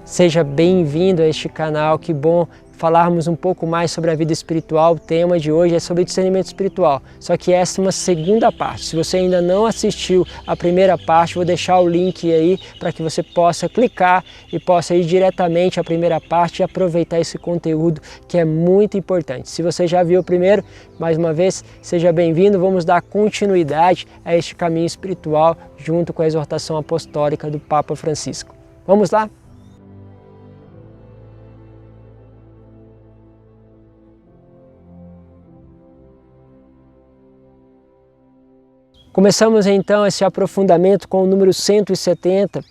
Seja bem-vindo a este canal, que bom falarmos um pouco mais sobre a vida espiritual. O tema de hoje é sobre discernimento espiritual, só que essa é uma segunda parte. Se você ainda não assistiu a primeira parte, vou deixar o link aí para que você possa clicar e possa ir diretamente à primeira parte e aproveitar esse conteúdo que é muito importante. Se você já viu o primeiro, mais uma vez, seja bem-vindo. Vamos dar continuidade a este caminho espiritual junto com a exortação apostólica do Papa Francisco. Vamos lá? Começamos então esse aprofundamento com o número 170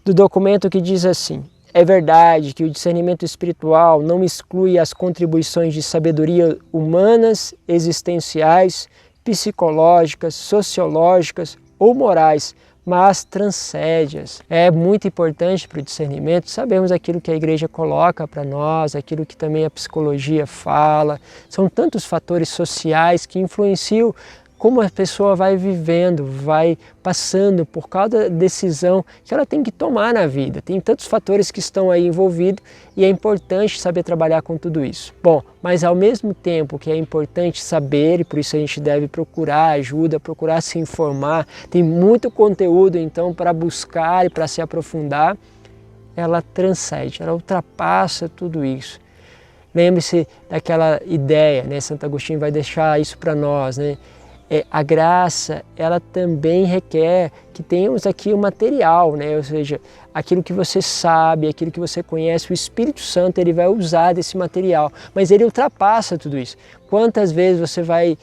do documento, que diz assim: é verdade que o discernimento espiritual não exclui as contribuições de sabedoria humanas, existenciais, psicológicas, sociológicas ou morais, mas transcende-as. É muito importante para o discernimento sabermos aquilo que a igreja coloca para nós, aquilo que também a psicologia fala. São tantos fatores sociais que influenciam como a pessoa vai vivendo, vai passando por cada decisão que ela tem que tomar na vida. Tem tantos fatores que estão aí envolvidos e é importante saber trabalhar com tudo isso. Bom, mas ao mesmo tempo que é importante saber, e por isso a gente deve procurar ajuda, procurar se informar, tem muito conteúdo então para buscar e para se aprofundar, ela transcende, ela ultrapassa tudo isso. Lembre-se daquela ideia, né? Santo Agostinho vai deixar isso para nós, né? A graça, ela também requer que tenhamos aqui o material, né? Ou seja, aquilo que você sabe, aquilo que você conhece, o Espírito Santo ele vai usar desse material, mas ele ultrapassa tudo isso. Quantas vezes você vai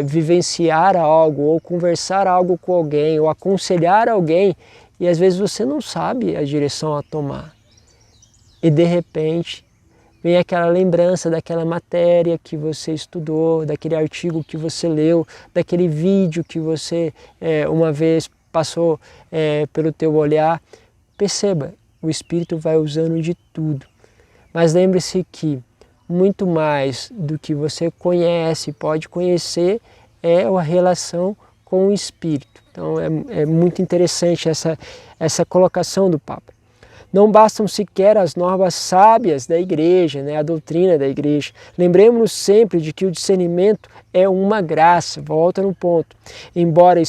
vivenciar algo, ou conversar algo com alguém, ou aconselhar alguém, e às vezes você não sabe a direção a tomar. E de repente vem aquela lembrança daquela matéria que você estudou, daquele artigo que você leu, daquele vídeo que você uma vez passou pelo teu olhar. Perceba, o Espírito vai usando de tudo. Mas lembre-se que muito mais do que você conhece, pode conhecer, é a relação com o Espírito. Então é muito interessante essa colocação do Papa. Não bastam sequer as normas sábias da igreja, né, a doutrina da igreja. Lembremos-nos sempre de que o discernimento é uma graça, volta no ponto. Embora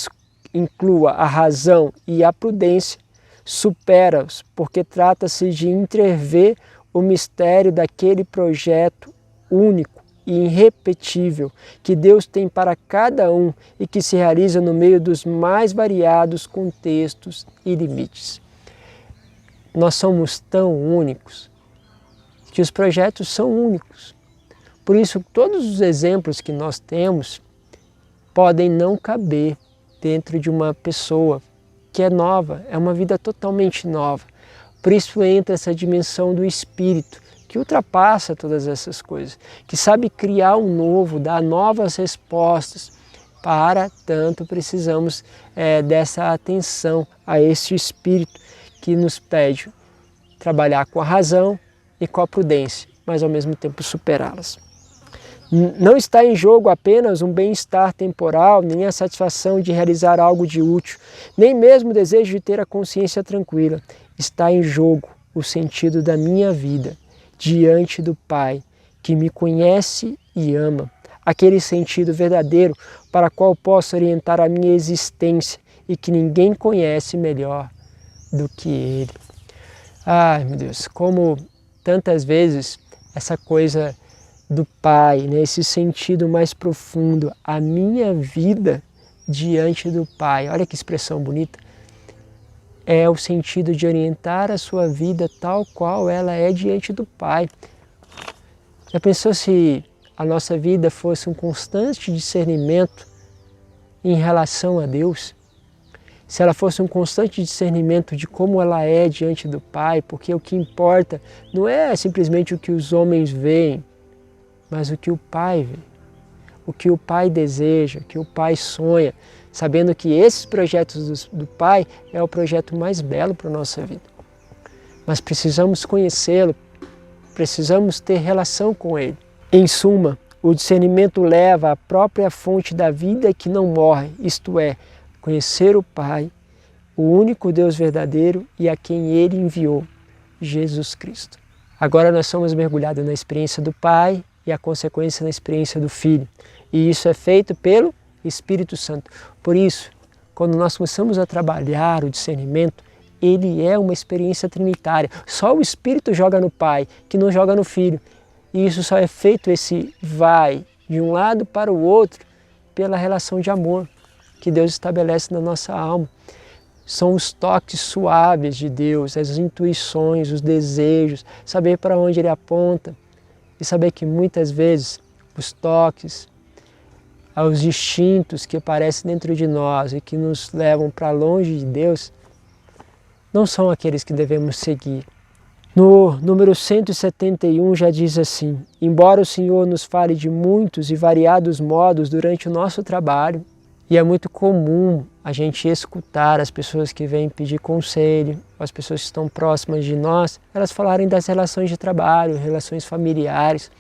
inclua a razão e a prudência, supera-os, porque trata-se de entrever o mistério daquele projeto único e irrepetível que Deus tem para cada um e que se realiza no meio dos mais variados contextos e limites. Nós somos tão únicos que os projetos são únicos. Por isso, todos os exemplos que nós temos podem não caber dentro de uma pessoa que é nova, é uma vida totalmente nova. Por isso entra essa dimensão do Espírito, que ultrapassa todas essas coisas, que sabe criar um novo, dar novas respostas. Para tanto, precisamos dessa atenção a esse Espírito que nos pede trabalhar com a razão e com a prudência, mas ao mesmo tempo superá-las. Não está em jogo apenas um bem-estar temporal, nem a satisfação de realizar algo de útil, nem mesmo o desejo de ter a consciência tranquila. Está em jogo o sentido da minha vida diante do Pai, que me conhece e ama. Aquele sentido verdadeiro para o qual posso orientar a minha existência e que ninguém conhece melhor do que Ele. Ai, meu Deus, como tantas vezes essa coisa do Pai, né, esse sentido mais profundo, a minha vida diante do Pai, olha que expressão bonita, é o sentido de orientar a sua vida tal qual ela é diante do Pai. Já pensou se a nossa vida fosse um constante discernimento em relação a Deus? Se ela fosse um constante discernimento de como ela é diante do Pai, porque o que importa não é simplesmente o que os homens veem, mas o que o Pai vê, o que o Pai deseja, o que o Pai sonha, sabendo que esses projetos do Pai é o projeto mais belo para a nossa vida. Mas precisamos conhecê-lo, precisamos ter relação com Ele. Em suma, o discernimento leva à própria fonte da vida que não morre, isto é, conhecer o Pai, o único Deus verdadeiro e a quem Ele enviou, Jesus Cristo. Agora nós somos mergulhados na experiência do Pai e a consequência na experiência do Filho. E isso é feito pelo Espírito Santo. Por isso, quando nós começamos a trabalhar o discernimento, ele é uma experiência trinitária. Só o Espírito joga no Pai, que não joga no Filho. E isso só é feito, esse vai de um lado para o outro, pela relação de amor que Deus estabelece na nossa alma. São os toques suaves de Deus, as intuições, os desejos, saber para onde Ele aponta e saber que muitas vezes os toques, os instintos que aparecem dentro de nós e que nos levam para longe de Deus, não são aqueles que devemos seguir. No número 171 já diz assim: embora o Senhor nos fale de muitos e variados modos durante o nosso trabalho, e é muito comum a gente escutar as pessoas que vêm pedir conselho, as pessoas que estão próximas de nós, elas falarem das relações de trabalho, relações familiares,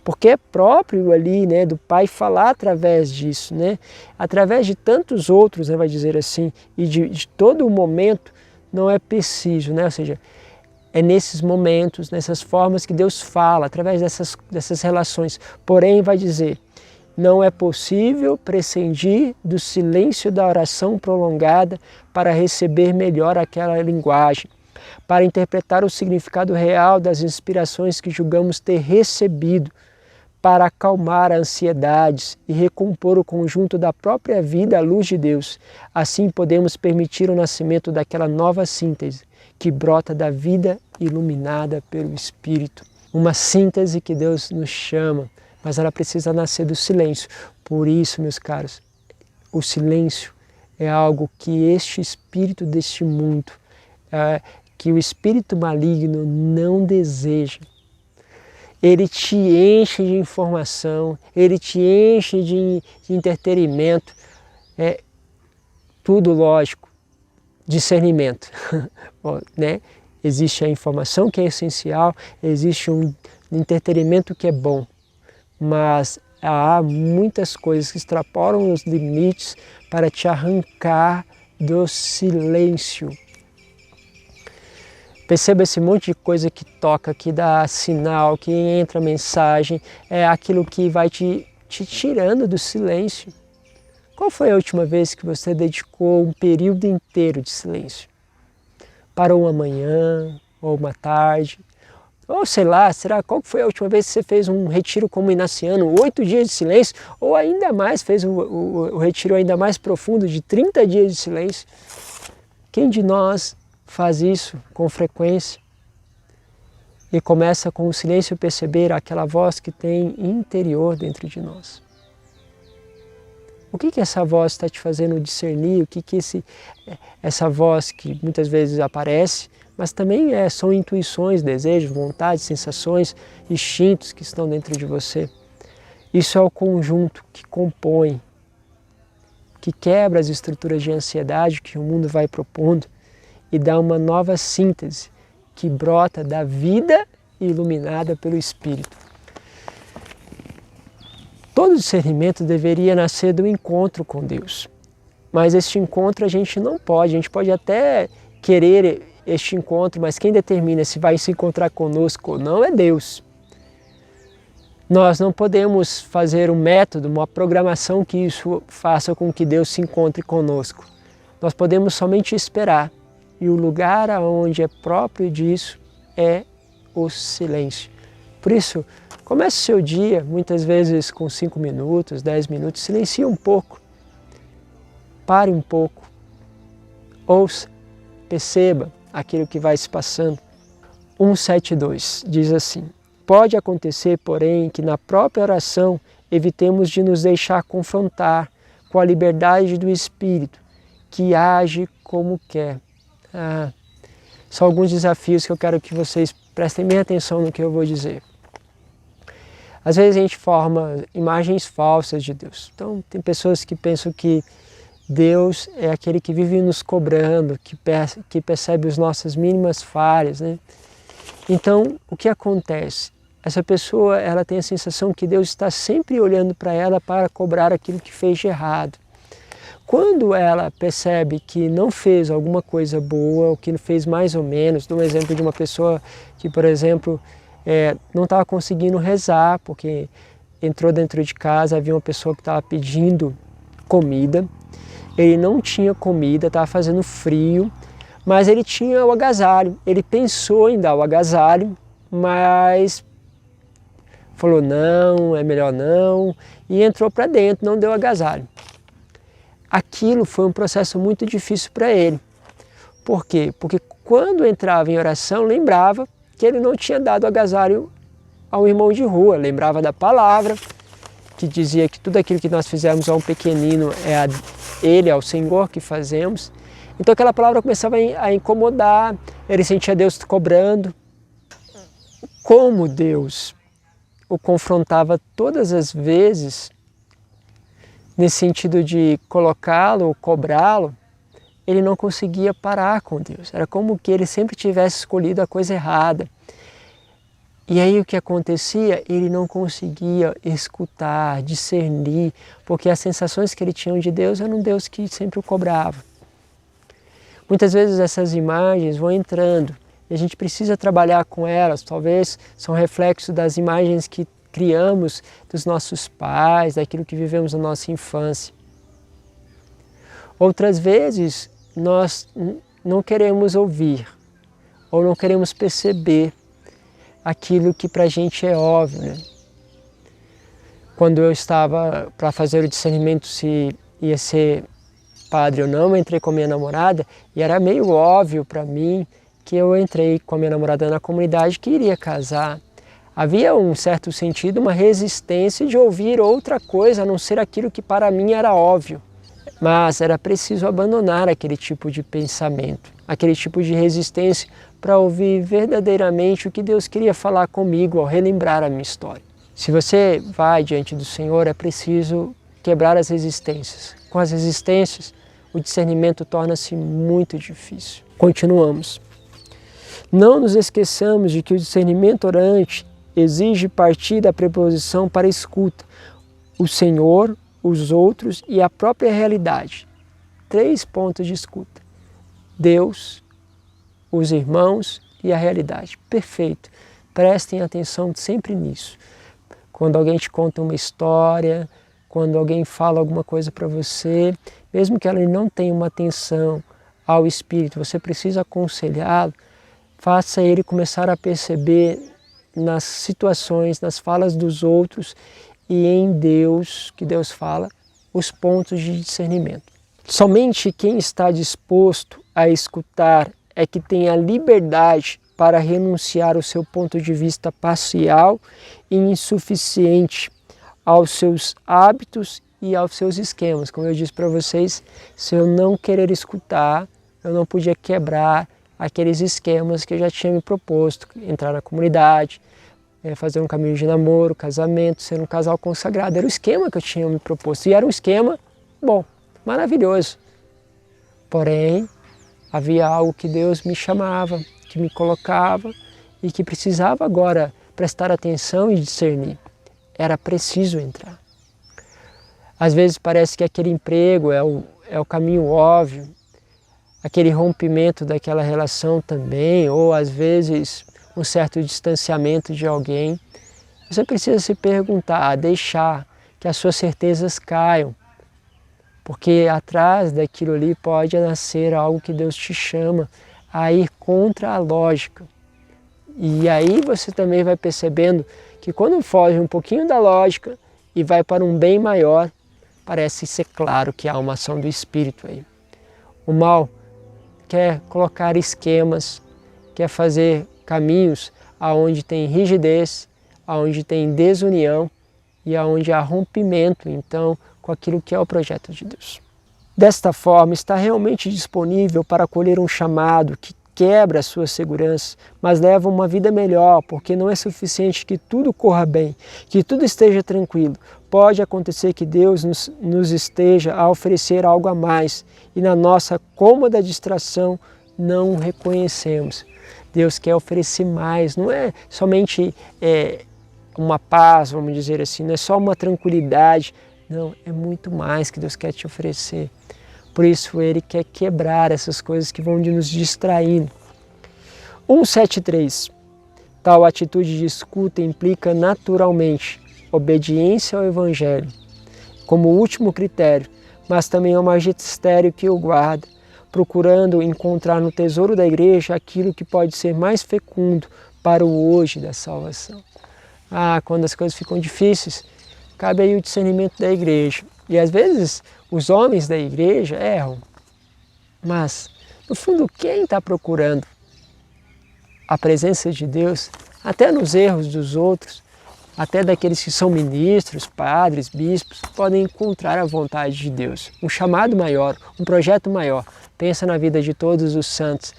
porque é próprio ali, né, do pai falar através disso, né, através de tantos outros, né, vai dizer assim, e de todo o momento não é preciso, né, ou seja, é nesses momentos, nessas formas que Deus fala, através dessas relações. Porém, vai dizer, não é possível prescindir do silêncio da oração prolongada para receber melhor aquela linguagem, para interpretar o significado real das inspirações que julgamos ter recebido, para acalmar as ansiedades e recompor o conjunto da própria vida à luz de Deus. Assim podemos permitir o nascimento daquela nova síntese que brota da vida iluminada pelo Espírito. Uma síntese que Deus nos chama, mas ela precisa nascer do silêncio. Por isso, meus caros, o silêncio é algo que este espírito deste mundo, que o espírito maligno não deseja. Ele te enche de informação, ele te enche de entretenimento, tudo lógico, discernimento, né? Existe a informação que é essencial, existe um entretenimento que é bom, mas há muitas coisas que extrapolam os limites para te arrancar do silêncio. Perceba esse monte de coisa que toca, que dá sinal, que entra mensagem, é aquilo que vai te tirando do silêncio. Qual foi a última vez que você dedicou um período inteiro de silêncio? Para uma manhã, ou uma tarde, ou sei lá, qual foi a última vez que você fez um retiro como inaciano, 8 dias de silêncio, ou ainda mais, fez o retiro ainda mais profundo de 30 dias de silêncio? Quem de nós faz isso com frequência e começa com o silêncio a perceber aquela voz que tem interior dentro de nós? O que essa voz está te fazendo discernir? O que essa voz que muitas vezes aparece, mas também são intuições, desejos, vontades, sensações, instintos que estão dentro de você. Isso é o conjunto que compõe, que quebra as estruturas de ansiedade que o mundo vai propondo e dá uma nova síntese que brota da vida iluminada pelo Espírito. Todo discernimento deveria nascer do encontro com Deus, mas este encontro a gente não pode, a gente pode até querer este encontro, mas quem determina se vai se encontrar conosco ou não é Deus. Nós não podemos fazer um método, uma programação que isso faça com que Deus se encontre conosco. Nós podemos somente esperar. E o lugar onde é próprio disso é o silêncio. Por isso, comece o seu dia, muitas vezes com 5 minutos, 10 minutos, silencie um pouco. Pare um pouco. Ouça, perceba aquilo que vai se passando. 172 diz assim: pode acontecer, porém, que na própria oração evitemos de nos deixar confrontar com a liberdade do Espírito, que age como quer. São alguns desafios que eu quero que vocês prestem bem atenção no que eu vou dizer. Às vezes a gente forma imagens falsas de Deus. Então tem pessoas que pensam que Deus é aquele que vive nos cobrando, que percebe as nossas mínimas falhas, né? Então o que acontece? Essa pessoa ela tem a sensação que Deus está sempre olhando para ela para cobrar aquilo que fez de errado. quando ela percebe que não fez alguma coisa boa, ou que fez mais ou menos, dou um exemplo de uma pessoa que, por exemplo, não estava conseguindo rezar, porque entrou dentro de casa, havia uma pessoa que estava pedindo comida, ele não tinha comida, estava fazendo frio, mas ele tinha o agasalho, ele pensou em dar o agasalho, mas falou não, é melhor não, e entrou para dentro, não deu agasalho. Aquilo foi um processo muito difícil para ele. Por quê? Porque quando entrava em oração, lembrava que ele não tinha dado agasalho ao irmão de rua, lembrava da palavra, que dizia que tudo aquilo que nós fizermos a um pequenino é ao Senhor que fazemos. Então aquela palavra começava a incomodar, ele sentia Deus cobrando. Como Deus o confrontava todas as vezes, nesse sentido de colocá-lo, cobrá-lo, ele não conseguia parar com Deus. Era como que ele sempre tivesse escolhido a coisa errada. E aí o que acontecia? Ele não conseguia escutar, discernir, porque as sensações que ele tinha de Deus eram um Deus que sempre o cobrava. Muitas vezes essas imagens vão entrando e a gente precisa trabalhar com elas, talvez são reflexos das imagens que criamos dos nossos pais, daquilo que vivemos na nossa infância. Outras vezes nós não queremos ouvir ou não queremos perceber aquilo que para a gente é óbvio, né? Quando eu estava para fazer o discernimento se ia ser padre ou não, eu entrei com a minha namorada e era meio óbvio para mim que eu entrei com a minha namorada na comunidade que iria casar. Havia um certo sentido, uma resistência de ouvir outra coisa a não ser aquilo que para mim era óbvio. Mas era preciso abandonar aquele tipo de pensamento, aquele tipo de resistência para ouvir verdadeiramente o que Deus queria falar comigo ao relembrar a minha história. Se você vai diante do Senhor, é preciso quebrar as resistências. Com as resistências, o discernimento torna-se muito difícil. Continuamos. Não nos esqueçamos de que o discernimento orante exige partir da preposição para a escuta, o Senhor, os outros e a própria realidade. 3 pontos de escuta. Deus, os irmãos e a realidade. Perfeito. Prestem atenção sempre nisso. Quando alguém te conta uma história, quando alguém fala alguma coisa para você, mesmo que ela não tenha uma atenção ao Espírito, você precisa aconselhá-lo, faça ele começar a perceber nas situações, nas falas dos outros e em Deus, que Deus fala, os pontos de discernimento. Somente quem está disposto a escutar é que tem a liberdade para renunciar ao seu ponto de vista parcial e insuficiente aos seus hábitos e aos seus esquemas. Como eu disse para vocês, se eu não querer escutar, eu não podia quebrar aqueles esquemas que eu já tinha me proposto, entrar na comunidade, fazer um caminho de namoro, casamento, ser um casal consagrado. Era o esquema que eu tinha me proposto e era um esquema bom, maravilhoso. Porém, havia algo que Deus me chamava, que me colocava e que precisava agora prestar atenção e discernir. Era preciso entrar. Às vezes parece que aquele emprego é o caminho óbvio, aquele rompimento daquela relação também, ou às vezes um certo distanciamento de alguém. Você precisa se perguntar, deixar que as suas certezas caiam, porque atrás daquilo ali pode nascer algo que Deus te chama a ir contra a lógica. E aí você também vai percebendo que quando foge um pouquinho da lógica e vai para um bem maior, parece ser claro que há uma ação do Espírito aí. O mal quer colocar esquemas, quer fazer caminhos aonde tem rigidez, aonde tem desunião e aonde há rompimento, então, com aquilo que é o projeto de Deus. Desta forma, está realmente disponível para acolher um chamado que quebra a sua segurança, mas leva uma vida melhor, porque não é suficiente que tudo corra bem, que tudo esteja tranquilo. Pode acontecer que Deus nos esteja a oferecer algo a mais e na nossa cômoda distração não o reconhecemos. Deus quer oferecer mais, não é somente uma paz, vamos dizer assim, não é só uma tranquilidade, não, é muito mais que Deus quer te oferecer. Por isso ele quer quebrar essas coisas que vão nos distraindo. 173. Tal atitude de escuta implica naturalmente obediência ao Evangelho, como último critério, mas também ao magistério que o guarda, procurando encontrar no tesouro da igreja aquilo que pode ser mais fecundo para o hoje da salvação. Quando as coisas ficam difíceis, cabe aí o discernimento da igreja. E às vezes os homens da igreja erram, mas no fundo quem está procurando a presença de Deus, até nos erros dos outros, até daqueles que são ministros, padres, bispos, podem encontrar a vontade de Deus. Um chamado maior, um projeto maior. Pensa na vida de todos os santos.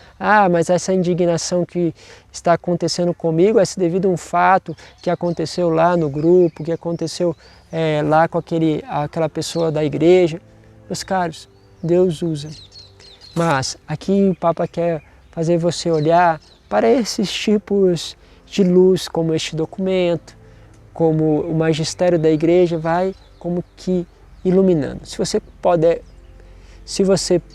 Mas essa indignação que está acontecendo comigo é devido a um fato que aconteceu lá no grupo, que aconteceu lá com aquela pessoa da igreja. Meus caros, Deus usa. Mas aqui o Papa quer fazer você olhar para esses tipos de luz, como este documento, como o magistério da igreja vai como que iluminando. Se você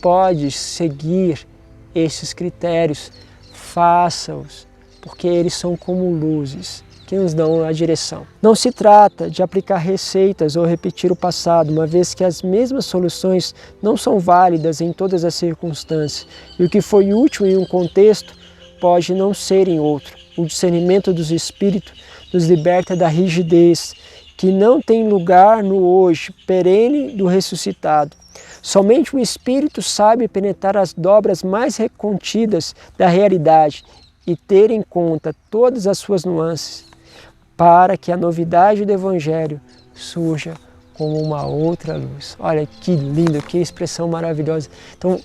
pode seguir esses critérios, faça-os, porque eles são como luzes que nos dão a direção. Não se trata de aplicar receitas ou repetir o passado, uma vez que as mesmas soluções não são válidas em todas as circunstâncias, e o que foi útil em um contexto pode não ser em outro. O discernimento dos espíritos nos liberta da rigidez, que não tem lugar no hoje perene do ressuscitado. Somente o Espírito sabe penetrar as dobras mais recontidas da realidade e ter em conta todas as suas nuances, para que a novidade do Evangelho surja como uma outra luz. Olha que lindo, que expressão maravilhosa. Então,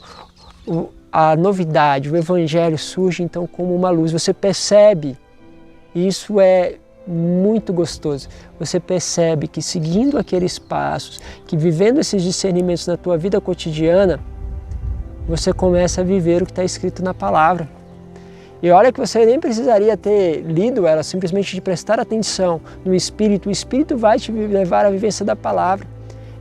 a novidade, o Evangelho surge então como uma luz. Você percebe, isso é muito gostoso. Você percebe que seguindo aqueles passos, que vivendo esses discernimentos na tua vida cotidiana, você começa a viver o que está escrito na palavra. E olha que você nem precisaria ter lido ela, simplesmente de prestar atenção no Espírito. O Espírito vai te levar à vivência da palavra.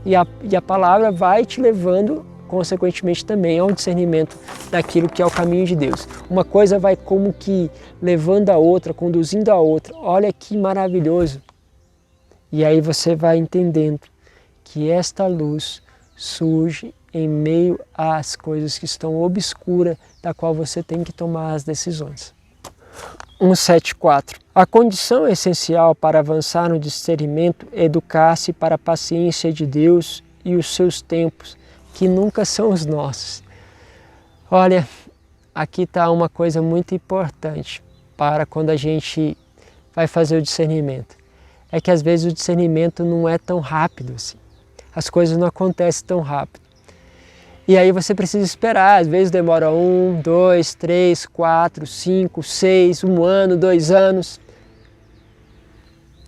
E a palavra vai te levando, consequentemente, também ao discernimento daquilo que é o caminho de Deus. Uma coisa vai como que levando a outra, conduzindo a outra. Olha que maravilhoso! E aí você vai entendendo que esta luz surge em meio às coisas que estão obscuras, da qual você tem que tomar as decisões. 174. A condição essencial para avançar no discernimento é educar-se para a paciência de Deus e os seus tempos, que nunca são os nossos. Olha, aqui está uma coisa muito importante para quando a gente vai fazer o discernimento. É que às vezes o discernimento não é tão rápido assim. As coisas não acontecem tão rápido. E aí você precisa esperar, às vezes demora 1, 2, 3, 4, 5, 6, 1 ano, 2 anos.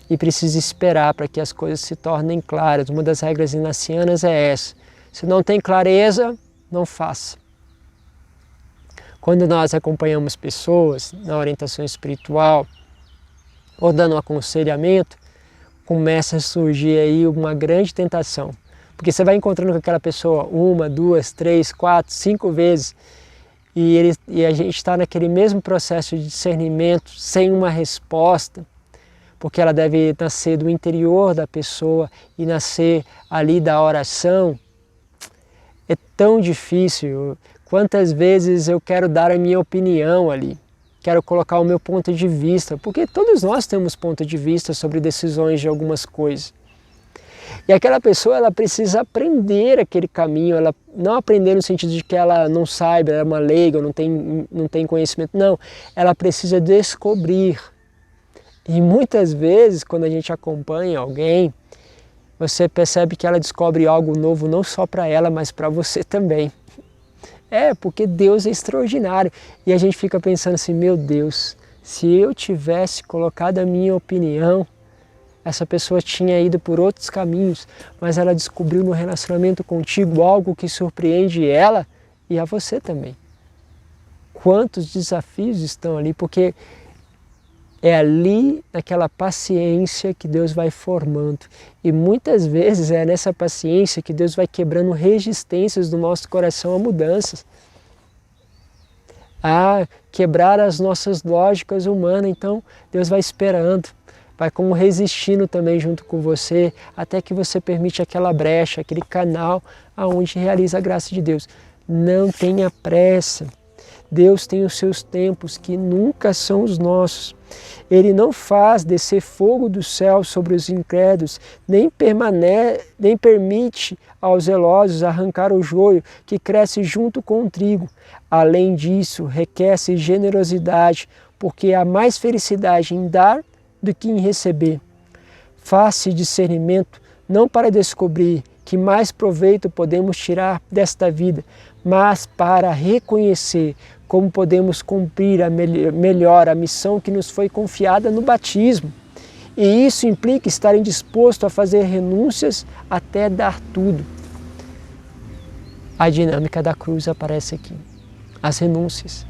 E precisa esperar para que as coisas se tornem claras. Uma das regras inacianas é essa. Se não tem clareza, não faça. Quando nós acompanhamos pessoas na orientação espiritual ou dando um aconselhamento, começa a surgir aí uma grande tentação. Porque você vai encontrando com aquela pessoa 1, 2, 3, 4, 5 vezes e a gente está naquele mesmo processo de discernimento sem uma resposta, porque ela deve nascer do interior da pessoa e nascer ali da oração. É tão difícil. Quantas vezes eu quero dar a minha opinião ali, quero colocar o meu ponto de vista, porque todos nós temos ponto de vista sobre decisões de algumas coisas. E aquela pessoa, ela precisa aprender aquele caminho, ela não aprender no sentido de que ela não saiba, ela é uma leiga, não tem conhecimento, não. Ela precisa descobrir. E muitas vezes, quando a gente acompanha alguém, você percebe que ela descobre algo novo não só para ela, mas para você também. Porque Deus é extraordinário. E a gente fica pensando assim, meu Deus, se eu tivesse colocado a minha opinião, essa pessoa tinha ido por outros caminhos, mas ela descobriu no relacionamento contigo algo que surpreende ela e a você também. Quantos desafios estão ali, porque É ali, naquela paciência, que Deus vai formando. E muitas vezes é nessa paciência que Deus vai quebrando resistências do nosso coração a mudanças. A quebrar as nossas lógicas humanas. Então Deus vai esperando, vai como resistindo também junto com você, até que você permite aquela brecha, aquele canal aonde realiza a graça de Deus. Não tenha pressa. Deus tem os seus tempos que nunca são os nossos. Ele não faz descer fogo do céu sobre os incrédulos, nem permite aos zelosos arrancar o joio que cresce junto com o trigo. Além disso, requer-se generosidade, porque há mais felicidade em dar do que em receber. Faça discernimento não para descobrir que mais proveito podemos tirar desta vida, mas para reconhecer como podemos cumprir melhor a missão que nos foi confiada no batismo. E isso implica estar disposto a fazer renúncias até dar tudo. A dinâmica da cruz aparece aqui, as renúncias.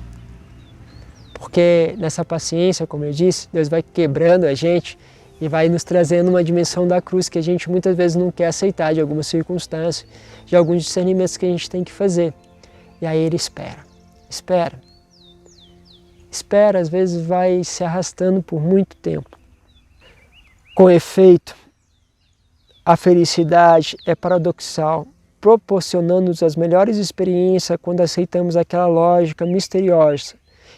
Porque nessa paciência, como eu disse, Deus vai quebrando a gente e vai nos trazendo uma dimensão da cruz que a gente muitas vezes não quer aceitar, de algumas circunstâncias, de alguns discernimentos que a gente tem que fazer. E aí Ele espera. Espera, às vezes vai se arrastando por muito tempo. Com efeito, a felicidade é paradoxal, proporcionando-nos as melhores experiências quando aceitamos aquela lógica misteriosa,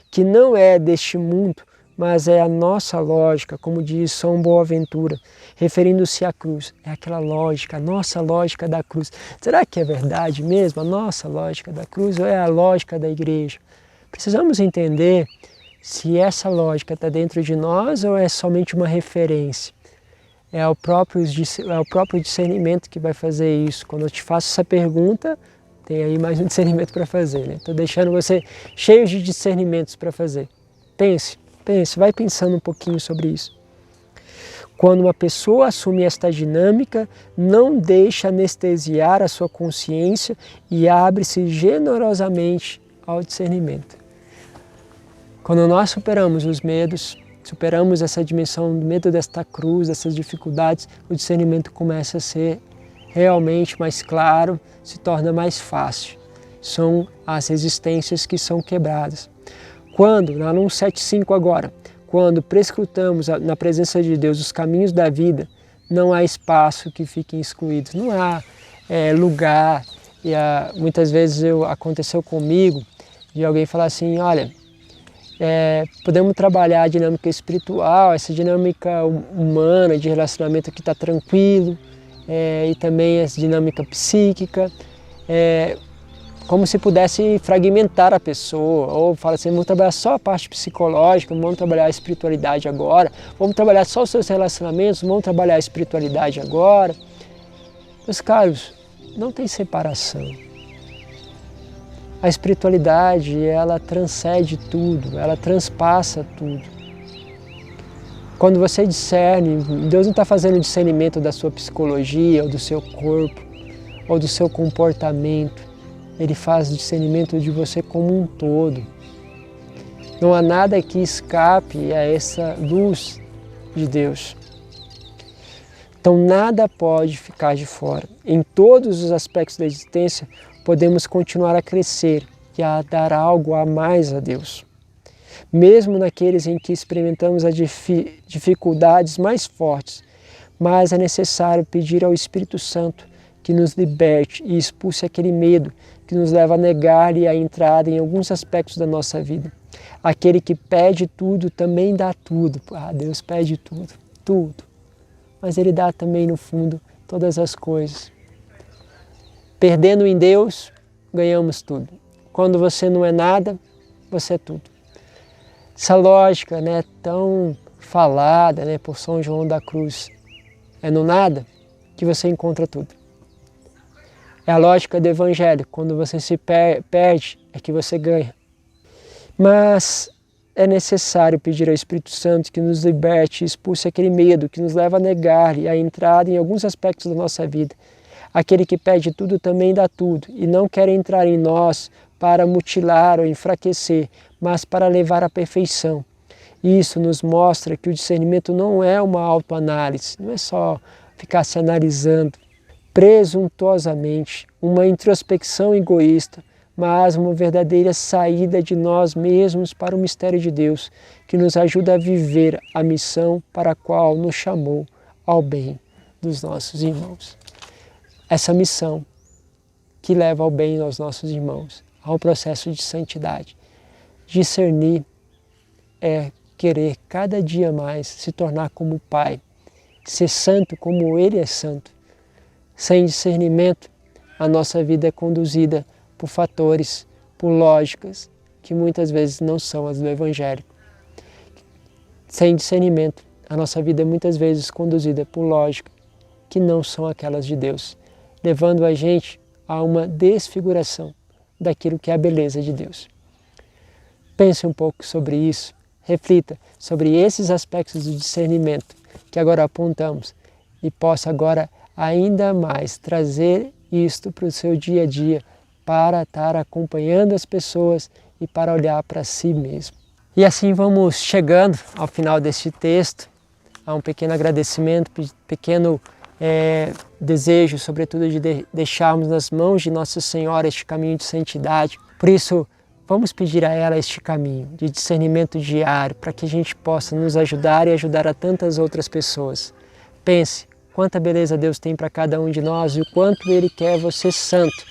que não é deste mundo, mas é a nossa lógica, como diz São Boaventura, referindo-se à cruz. É aquela lógica, a nossa lógica da cruz. Será que é verdade mesmo a nossa lógica da cruz ou é a lógica da igreja? Precisamos entender se essa lógica está dentro de nós ou é somente uma referência. É o próprio discernimento que vai fazer isso. Quando eu te faço essa pergunta, tem aí mais um discernimento para fazer. Estou deixando você cheio de discernimentos para fazer. Pense, vai pensando um pouquinho sobre isso. Quando uma pessoa assume esta dinâmica, não deixa anestesiar a sua consciência e abre-se generosamente ao discernimento. Quando nós superamos os medos, superamos essa dimensão do medo desta cruz, dessas dificuldades, o discernimento começa a ser realmente mais claro, se torna mais fácil. São as resistências que são quebradas. Quando, na 175 agora, quando prescrutamos na presença de Deus os caminhos da vida, não há espaço que fiquem excluídos, não há lugar. E muitas vezes aconteceu comigo de alguém falar assim, olha, podemos trabalhar a dinâmica espiritual, essa dinâmica humana de relacionamento que está tranquilo, e também essa dinâmica psíquica, como se pudesse fragmentar a pessoa, ou fala assim, vamos trabalhar só a parte psicológica, vamos trabalhar a espiritualidade agora, vamos trabalhar só os seus relacionamentos, vamos trabalhar a espiritualidade agora. Meus caros, não tem separação. A espiritualidade, ela transcende tudo, ela transpassa tudo. Quando você discerne, Deus não está fazendo discernimento da sua psicologia, ou do seu corpo, ou do seu comportamento. Ele faz discernimento de você como um todo. Não há nada que escape a essa luz de Deus. Então nada pode ficar de fora. Em todos os aspectos da existência, podemos continuar a crescer e a dar algo a mais a Deus. Mesmo naqueles em que experimentamos as dificuldades mais fortes, mas é necessário pedir ao Espírito Santo que nos liberte e expulse aquele medo que nos leva a negar-lhe a entrada em alguns aspectos da nossa vida. Aquele que pede tudo também dá tudo. Deus pede tudo, tudo. Mas Ele dá também no fundo todas as coisas. Perdendo em Deus, ganhamos tudo. Quando você não é nada, você é tudo. Essa lógica, tão falada, por São João da Cruz, é no nada que você encontra tudo. É a lógica do Evangelho, quando você se perde, é que você ganha. Mas é necessário pedir ao Espírito Santo que nos liberte e expulse aquele medo que nos leva a negar a entrada em alguns aspectos da nossa vida. Aquele que pede tudo também dá tudo, e não quer entrar em nós para mutilar ou enfraquecer, mas para levar à perfeição. Isso nos mostra que o discernimento não é uma autoanálise, não é só ficar se analisando presuntuosamente, uma introspecção egoísta, mas uma verdadeira saída de nós mesmos para o mistério de Deus, que nos ajuda a viver a missão para a qual nos chamou ao bem dos nossos irmãos. Essa missão que leva ao bem aos nossos irmãos, ao processo de santidade. Discernir é querer cada dia mais se tornar como o Pai, ser santo como Ele é santo. Sem discernimento, a nossa vida é conduzida por fatores, por lógicas, que muitas vezes não são as do Evangelho. Sem discernimento, a nossa vida é muitas vezes conduzida por lógica, que não são aquelas de Deus, levando a gente a uma desfiguração daquilo que é a beleza de Deus. Pense um pouco sobre isso, reflita sobre esses aspectos do discernimento que agora apontamos e possa agora ainda mais trazer isto para o seu dia a dia, para estar acompanhando as pessoas e para olhar para si mesmo. E assim vamos chegando ao final deste texto, a um pequeno agradecimento, pequeno desejo, sobretudo, de deixarmos nas mãos de Nossa Senhora este caminho de santidade. Por isso, vamos pedir a ela este caminho de discernimento diário, para que a gente possa nos ajudar e ajudar a tantas outras pessoas. Pense quanta beleza Deus tem para cada um de nós e o quanto Ele quer você santo.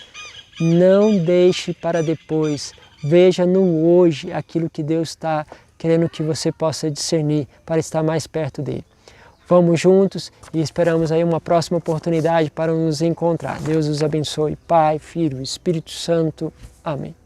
Não deixe para depois. Veja no hoje aquilo que Deus está querendo que você possa discernir para estar mais perto dEle. Vamos juntos e esperamos aí uma próxima oportunidade para nos encontrar. Deus os abençoe. Pai, Filho e Espírito Santo. Amém.